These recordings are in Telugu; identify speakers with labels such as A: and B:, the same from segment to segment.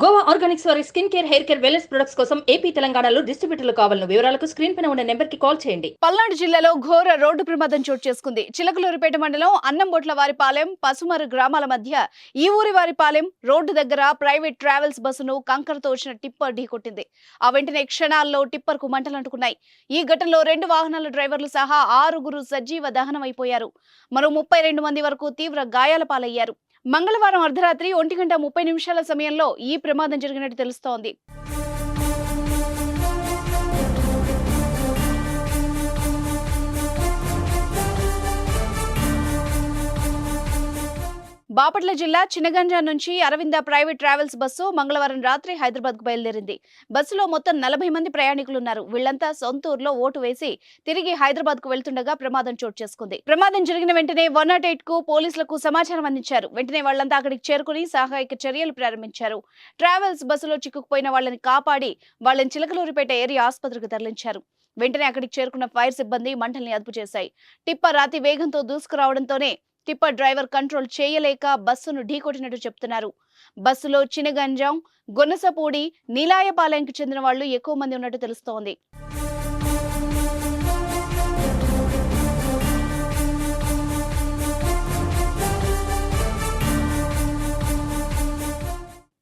A: గోవా ఆర్గానిక్స్ వారి skin care, hair care, wellness products కోసం ఏపీ, తెలంగాణలో డిస్ట్రిబ్యూటర్లు కావాలను వివరాలకు స్క్రీన్ పైన ఉన్న నెంబర్కి కాల్ చేయండి.
B: పల్నాడు జిల్లాలో ఘోర రోడ్డు ప్రమాదం చోటు చేసుకుంది. చిలకలూరిపేట మండలం అన్నంబొట్ల వారిపాలెం, పసుమరు గ్రామాల మధ్య ఈ ఊరి వారిపాలెం రోడ్డు దగ్గర ప్రైవేట్ ట్రావెల్స్ బస్సును కంకరతో వచ్చిన టిప్పర్ ఢీకొట్టింది. ఆ వెంటనే క్షణాల్లో టిప్పర్ కు మంటలంటుకున్నాయి. ఈ ఘటనలో 2 వాహనాల డ్రైవర్లు సహా 6 సజీవ దహనమైపోయారు. మరో 32 మంది వరకు తీవ్ర గాయాల పాలయ్యారు. మంగళవారం అర్ధరాత్రి 1:30 సమయంలో ఈ ప్రమాదం జరిగినట్టు తెలుస్తోంది. బాపట్ల జిల్లా చినగంజాం నుంచి అరవింద ప్రైవేట్ ట్రావెల్స్ బస్సు మంగళవారం రాత్రి హైదరాబాద్ కు బయలుదేరింది. బస్సులో మొత్తం 40 మంది ప్రయాణికులున్నారు. వీళ్లంతా సొంత ఊర్లో ఓటు వేసి తిరిగి హైదరాబాద్ కు వెళ్తుండగా ప్రమాదం చోటు చేసుకుంది. ప్రమాదం జరిగిన వెంటనే 108 కు పోలీసులకు సమాచారం అందించారు. వెంటనే వాళ్లంతా అక్కడికి చేరుకుని సహాయక చర్యలు ప్రారంభించారు. ట్రావెల్స్ బస్సులో చిక్కుకుపోయిన వాళ్లని కాపాడి వాళ్లని చిలకలూరిపేట ఏరియా ఆసుపత్రికి తరలించారు. వెంటనే అక్కడికి చేరుకున్న ఫైర్ సిబ్బంది మంటల్ని అదుపు చేశాయి. టిప్పర్ అతి వేగంతో దూసుకురావడంతోనే టిప్పర్ డ్రైవర్ కంట్రోల్ చేయలేక బస్సును ఢీకొట్టినట్టు చెప్తున్నారు. బస్సులో చినగంజాం, గొనసపూడి, నీలాయపాలెంకి చెందిన వాళ్లు ఎక్కువ మంది ఉన్నట్టు తెలుస్తోంది.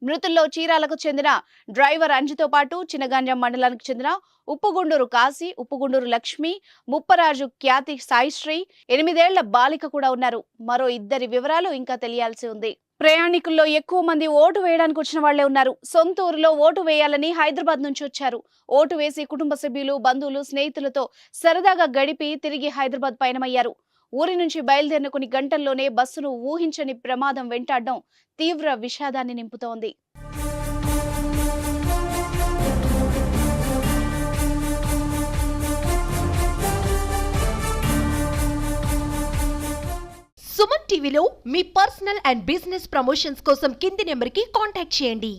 B: మృతుల్లో చీరాలకు చెందిన డ్రైవర్ అంజుతో పాటు చినగంజాం మండలానికి చెందిన ఉప్పుగుండూరు కాశీ, ఉప్పుగుండూరు లక్ష్మి, ముప్పరాజు ఖ్యాతి సాయిశ్రీ, 8 ఏళ్ల బాలిక కూడా ఉన్నారు. మరో 2 వివరాలు ఇంకా తెలియాల్సి ఉంది. ప్రయాణికుల్లో ఎక్కువ మంది ఓటు వేయడానికి వచ్చిన వాళ్లే ఉన్నారు. సొంత ఊరిలో ఓటు వేయాలని హైదరాబాద్ నుంచి వచ్చారు. ఓటు వేసి కుటుంబ సభ్యులు, బంధువులు, స్నేహితులతో సరదాగా గడిపి తిరిగి హైదరాబాద్ పయనమయ్యారు. ఊరి నుంచి బయలుదేరిన కొన్ని గంటల్లోనే బస్సును ఊహించని ప్రమాదం వెంటాడడం తీవ్ర విషాదాన్ని నింపుతోంది.
C: సుమన్ టీవీలో మీ పర్సనల్ అండ్ బిజినెస్ ప్రమోషన్స్ కోసం కింది నెంబర్కి కాంటాక్ట్ చేయండి.